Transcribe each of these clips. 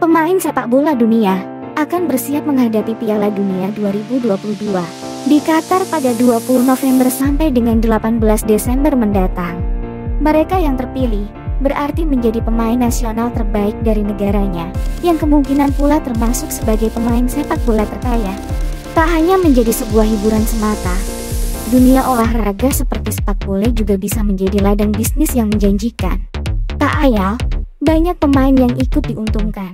Pemain sepak bola dunia akan bersiap menghadapi Piala Dunia 2022 di Qatar pada 20 November sampai dengan 18 Desember mendatang. Mereka yang terpilih berarti menjadi pemain nasional terbaik dari negaranya, yang kemungkinan pula termasuk sebagai pemain sepak bola terkaya. Tak hanya menjadi sebuah hiburan semata, dunia olahraga seperti sepak bola juga bisa menjadi ladang bisnis yang menjanjikan. Tak ayal, banyak pemain yang ikut diuntungkan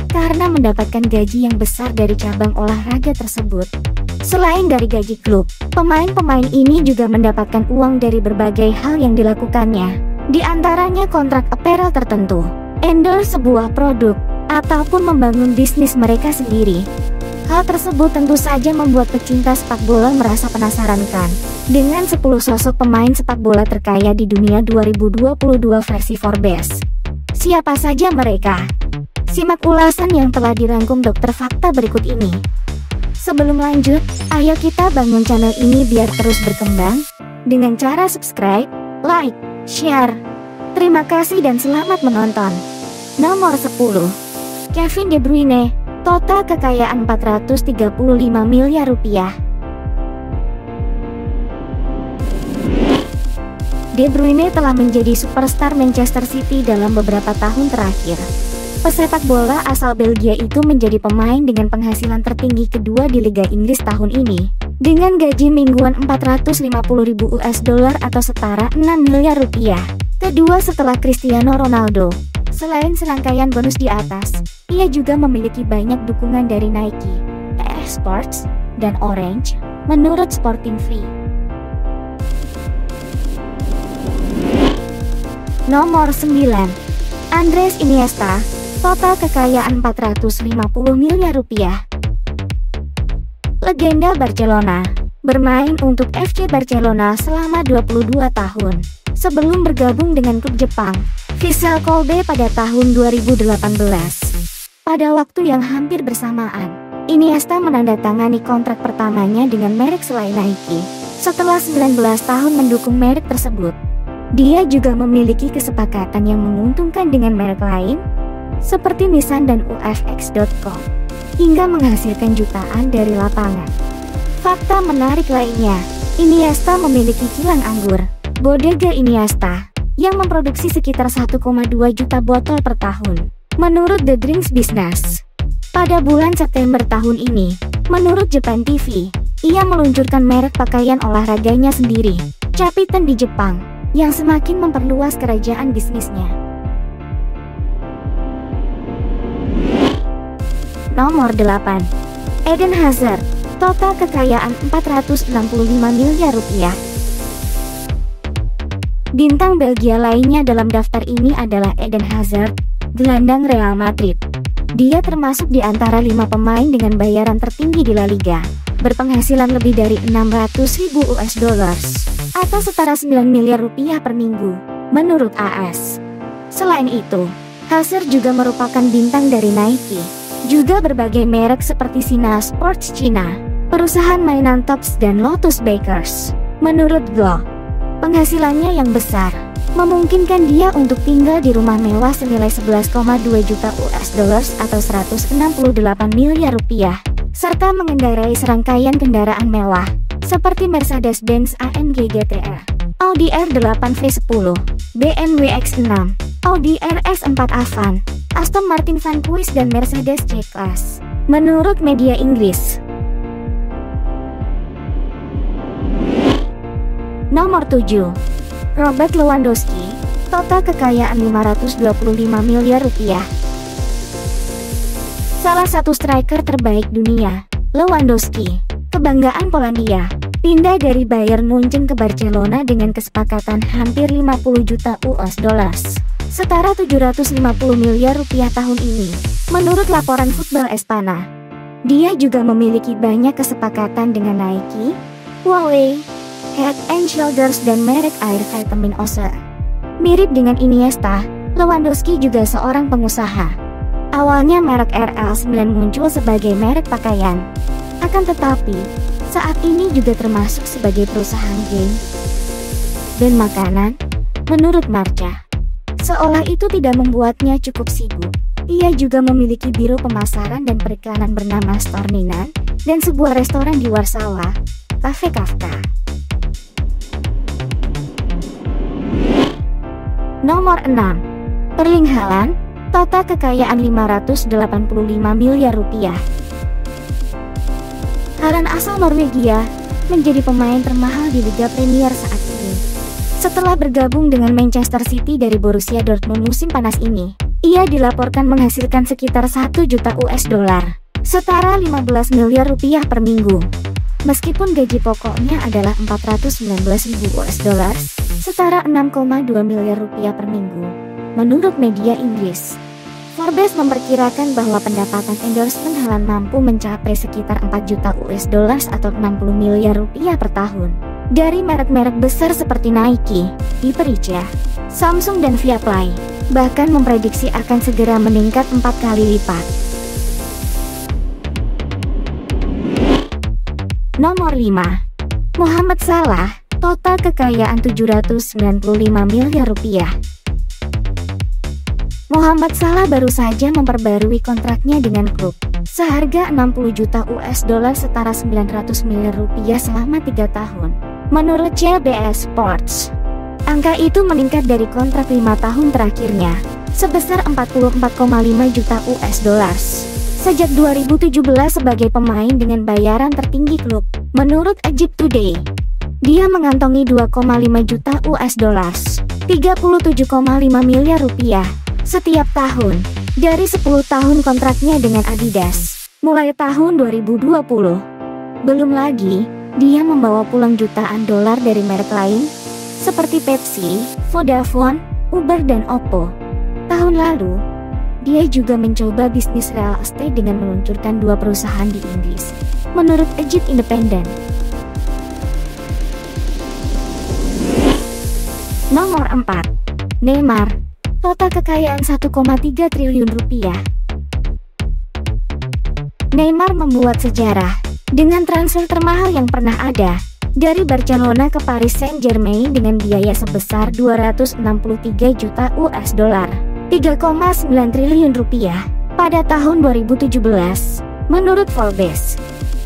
karena mendapatkan gaji yang besar dari cabang olahraga tersebut. Selain dari gaji klub, pemain-pemain ini juga mendapatkan uang dari berbagai hal yang dilakukannya, di antaranya kontrak apparel tertentu, endorse sebuah produk, ataupun membangun bisnis mereka sendiri. Hal tersebut tentu saja membuat pecinta sepak bola merasa penasaran kan dengan 10 sosok pemain sepak bola terkaya di dunia 2022 versi Forbes. Siapa saja mereka? Simak ulasan yang telah dirangkum Dokter Fakta berikut ini. Sebelum lanjut, ayo kita bangun channel ini biar terus berkembang dengan cara subscribe, like, share. Terima kasih dan selamat menonton. Nomor 10. Kevin De Bruyne, total kekayaan 435 miliar rupiah. De Bruyne telah menjadi superstar Manchester City dalam beberapa tahun terakhir. Pesepak bola asal Belgia itu menjadi pemain dengan penghasilan tertinggi kedua di Liga Inggris tahun ini, dengan gaji mingguan 450.000 US dollar atau setara 6 miliar rupiah. Kedua setelah Cristiano Ronaldo. Selain serangkaian bonus di atas, ia juga memiliki banyak dukungan dari Nike, EA Sports, dan Orange, menurut Sporting Free. Nomor 9. Andres Iniesta, total kekayaan 450 miliar rupiah. Legenda Barcelona, bermain untuk FC Barcelona selama 22 tahun, sebelum bergabung dengan klub Jepang, Vissel Kobe pada tahun 2018. Pada waktu yang hampir bersamaan, Iniesta menandatangani kontrak pertamanya dengan merek selain Nike. Setelah 19 tahun mendukung merek tersebut, dia juga memiliki kesepakatan yang menguntungkan dengan merek lain, seperti Nissan dan UFX.com, hingga menghasilkan jutaan dari lapangan. Fakta menarik lainnya, Iniesta memiliki kilang anggur, Bodega Iniesta, yang memproduksi sekitar 1,2 juta botol per tahun, menurut The Drinks Business. Pada bulan September tahun ini, menurut Japan TV, ia meluncurkan merek pakaian olahraganya sendiri, Chapiton di Jepang, yang semakin memperluas kerajaan bisnisnya. Nomor 8. Eden Hazard, total kekayaan 465 miliar rupiah. Bintang Belgia lainnya dalam daftar ini adalah Eden Hazard, gelandang Real Madrid. Dia termasuk di antara 5 pemain dengan bayaran tertinggi di La Liga, berpenghasilan lebih dari 600.000 US dollars, atau setara 9 miliar rupiah per minggu, menurut AS. Selain itu, Hazard juga merupakan bintang dari Nike, juga berbagai merek seperti Sina Sports China, perusahaan mainan Tops dan Lotus Bakers. Menurut Go, penghasilannya yang besar memungkinkan dia untuk tinggal di rumah mewah senilai 11,2 juta US dollars atau 168 miliar rupiah, serta mengendarai serangkaian kendaraan mewah seperti Mercedes-Benz AMG GT-R, Audi R8 V10, BMW X6, Audi RS4 Avant, Aston Martin Vanquish dan Mercedes C-Class, menurut media Inggris. Nomor 7. Robert Lewandowski, total kekayaan 525 miliar rupiah. Salah satu striker terbaik dunia, Lewandowski, kebanggaan Polandia, pindah dari Bayern Munchen ke Barcelona dengan kesepakatan hampir 50 juta US dollars, setara 750 miliar rupiah tahun ini, menurut laporan Football Espana. Dia juga memiliki banyak kesepakatan dengan Nike, Huawei, Head and Shoulders dan merek air vitamin Ose. Mirip dengan Iniesta, Lewandowski juga seorang pengusaha. Awalnya merek RL9 muncul sebagai merek pakaian, akan tetapi saat ini juga termasuk sebagai perusahaan game dan makanan, menurut Marca. Seolah itu tidak membuatnya cukup sibuk. Ia juga memiliki biro pemasaran dan periklanan bernama Stornina dan sebuah restoran di Warsawa, Cafe Kafka. Nomor 6. Erling Haaland, total kekayaan 585 miliar rupiah. Haaland asal Norwegia menjadi pemain termahal di Liga Premier saat ini. Setelah bergabung dengan Manchester City dari Borussia Dortmund musim panas ini, ia dilaporkan menghasilkan sekitar 1 juta US dollar, setara 15 miliar rupiah per minggu. Meskipun gaji pokoknya adalah 419.000 US dollar, setara 6,2 miliar rupiah per minggu. Menurut media Inggris, Forbes memperkirakan bahwa pendapatan endorsement Haaland mampu mencapai sekitar 4 juta US dollar atau 60 miliar rupiah per tahun. Dari merek-merek besar seperti Nike, Hyperreach, Samsung dan Viaplay, bahkan memprediksi akan segera meningkat 4 kali lipat. Nomor 5. Mohamed Salah, total kekayaan 795 miliar rupiah. Mohamed Salah baru saja memperbarui kontraknya dengan klub seharga 60 juta US dollar setara 900 miliar rupiah selama 3 tahun. Menurut CBS Sports, angka itu meningkat dari kontrak 5 tahun terakhirnya sebesar 44,5 juta US dollars sejak 2017 sebagai pemain dengan bayaran tertinggi klub. Menurut Egypt Today, dia mengantongi 2,5 juta US dollars, 37,5 miliar rupiah setiap tahun dari 10 tahun kontraknya dengan Adidas mulai tahun 2020. Belum lagi, dia membawa pulang jutaan dolar dari merek lain seperti Pepsi, Vodafone, Uber dan Oppo. Tahun lalu, dia juga mencoba bisnis real estate dengan meluncurkan 2 perusahaan di Inggris, menurut Egypt Independent. Nomor 4. Neymar, total kekayaan 1,3 triliun rupiah. Neymar membuat sejarah dengan transfer termahal yang pernah ada, dari Barcelona ke Paris Saint-Germain dengan biaya sebesar 263 juta US dollar, 3,9 triliun rupiah pada tahun 2017, menurut Forbes.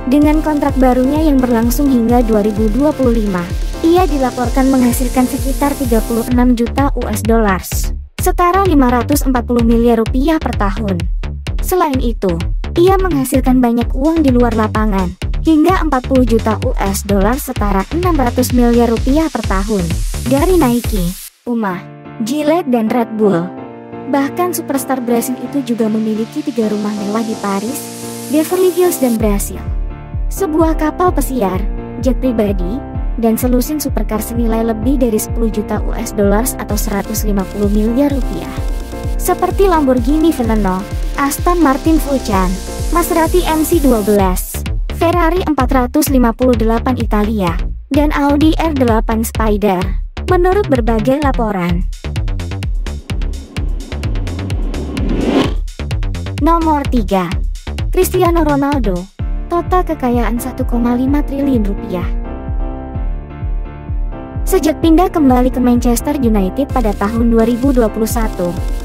Dengan kontrak barunya yang berlangsung hingga 2025, ia dilaporkan menghasilkan sekitar 36 juta US dollars, setara 540 miliar rupiah per tahun. Selain itu, ia menghasilkan banyak uang di luar lapangan, hingga 40 juta US dollar setara 600 miliar rupiah per tahun, dari Nike, Puma, Gillette dan Red Bull. Bahkan superstar Brasil itu juga memiliki 3 rumah mewah di Paris, Beverly Hills dan Brasil, sebuah kapal pesiar, jet pribadi, dan selusin supercar senilai lebih dari 10 juta US dollars atau 150 miliar rupiah. Seperti Lamborghini Veneno, Aston Martin Vulcan, Maserati MC12, Ferrari 458 Italia, dan Audi R8 Spider, menurut berbagai laporan. Nomor 3. Cristiano Ronaldo, total kekayaan 1,5 triliun rupiah. Sejak pindah kembali ke Manchester United pada tahun 2021,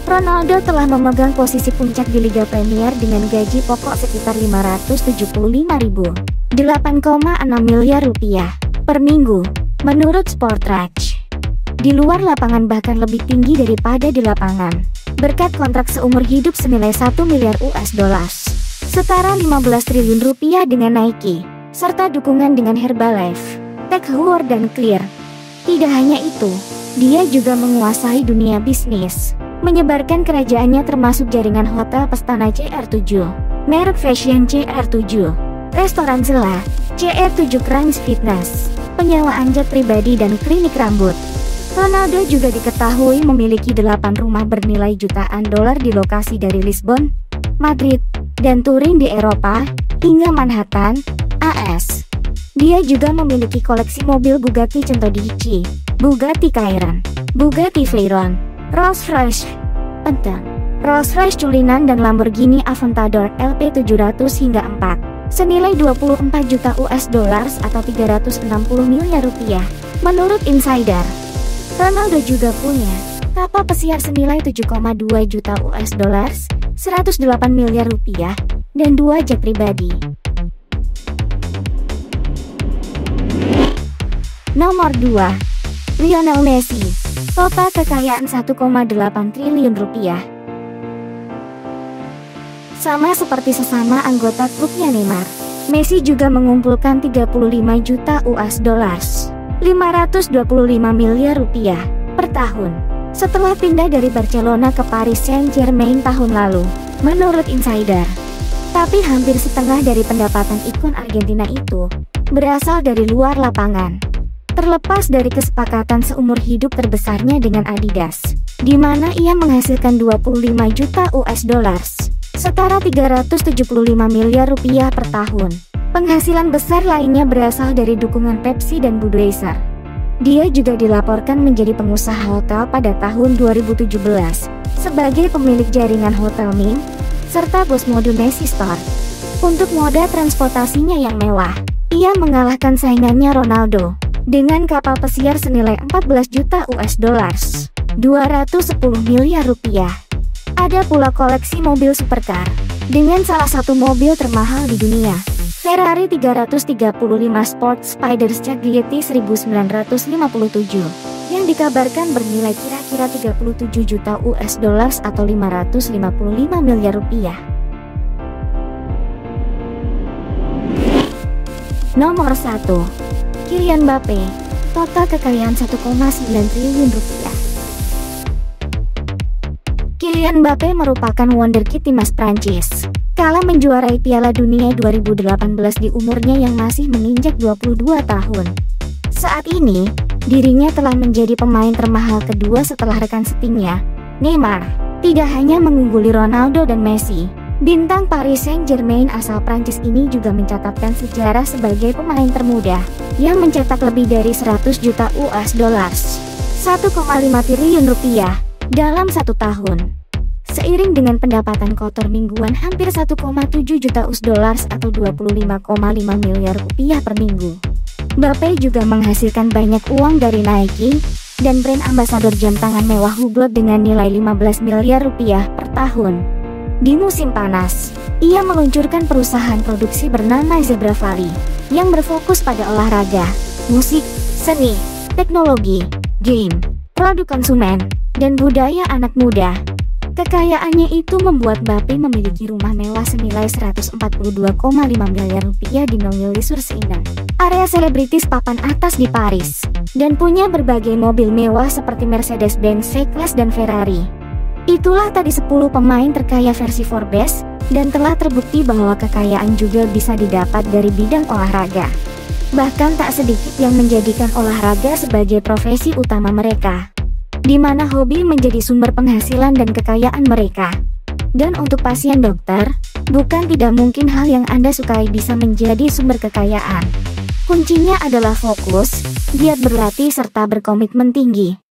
Ronaldo telah memegang posisi puncak di Liga Premier dengan gaji pokok sekitar 575.8,6 miliar rupiah per minggu, menurut Sportratch. Di luar lapangan bahkan lebih tinggi daripada di lapangan, berkat kontrak seumur hidup senilai 1 miliar US dollars, setara 15 triliun rupiah dengan Nike, serta dukungan dengan Herbalife, Tech Heuer dan Clear. Tidak hanya itu, dia juga menguasai dunia bisnis, menyebarkan kerajaannya termasuk jaringan hotel Pestana CR7, merek fashion CR7, restoran Zella, CR7 Crunch Fitness, penyewaan jet pribadi dan klinik rambut. Ronaldo juga diketahui memiliki 8 rumah bernilai jutaan dolar di lokasi dari Lisbon, Madrid, dan Turin di Eropa, hingga Manhattan, AS. Dia juga memiliki koleksi mobil Bugatti Centodieci, Bugatti Chiron, Bugatti Veyron, Rolls-Royce Phantom, Rolls-Royce Cullinan dan Lamborghini Aventador LP700 hingga 4, senilai 24 juta US dollars atau 360 miliar rupiah, menurut Insider. Ronaldo juga punya kapal pesiar senilai 7,2 juta US dollars 108 miliar rupiah, dan 2 jet pribadi. Nomor 2. Lionel Messi. Total kekayaan 1,8 triliun rupiah. Sama seperti sesama anggota klubnya Neymar, Messi juga mengumpulkan 35 juta US dollars, 525 miliar rupiah per tahun, setelah pindah dari Barcelona ke Paris Saint-Germain tahun lalu, menurut insider. Tapi hampir setengah dari pendapatan ikon Argentina itu berasal dari luar lapangan. Terlepas dari kesepakatan seumur hidup terbesarnya dengan Adidas, di mana ia menghasilkan 25 juta US dollars, setara 375 miliar rupiah per tahun. Penghasilan besar lainnya berasal dari dukungan Pepsi dan Budweiser. Dia juga dilaporkan menjadi pengusaha hotel pada tahun 2017, sebagai pemilik jaringan hotel Ming, serta bos mode Messi Store. Untuk moda transportasinya yang mewah, ia mengalahkan saingannya Ronaldo, dengan kapal pesiar senilai 14 juta US dollars, 210 miliar rupiah. Ada pula koleksi mobil supercar, dengan salah satu mobil termahal di dunia, Ferrari 335 Sport Spider Scaglietti 1957, yang dikabarkan bernilai kira-kira 37 juta US dollars atau 555 miliar rupiah. Nomor 1. Kylian Mbappe. Total kekayaan 1,9 triliun rupiah. Kylian Mbappe merupakan wonderkid timnas Prancis, kala menjuarai Piala Dunia 2018 di umurnya yang masih menginjak 22 tahun. Saat ini, dirinya telah menjadi pemain termahal kedua setelah rekan setimnya, Neymar. Tidak hanya mengungguli Ronaldo dan Messi, bintang Paris Saint-Germain asal Prancis ini juga mencatatkan sejarah sebagai pemain termuda yang mencetak lebih dari 100 juta US dollars, 1,5 triliun rupiah, dalam satu tahun. Seiring dengan pendapatan kotor mingguan hampir 1,7 juta US dollars atau 25,5 miliar rupiah per minggu. Mbappe juga menghasilkan banyak uang dari Nike dan brand ambasador jam tangan mewah Hublot dengan nilai 15 miliar rupiah per tahun. Di musim panas, ia meluncurkan perusahaan produksi bernama Zebra Valley yang berfokus pada olahraga, musik, seni, teknologi, game, produk konsumen, dan budaya anak muda. Kekayaannya itu membuat Mbappe memiliki rumah mewah senilai 142,5 miliar rupiah di Neuilly-sur-Seine, area selebritis papan atas di Paris, dan punya berbagai mobil mewah seperti Mercedes-Benz C-Class dan Ferrari. Itulah tadi 10 pemain terkaya versi Forbes, dan telah terbukti bahwa kekayaan juga bisa didapat dari bidang olahraga. Bahkan tak sedikit yang menjadikan olahraga sebagai profesi utama mereka, di mana hobi menjadi sumber penghasilan dan kekayaan mereka. Dan untuk pasien dokter, bukan tidak mungkin hal yang Anda sukai bisa menjadi sumber kekayaan. Kuncinya adalah fokus, giat berlatih serta berkomitmen tinggi.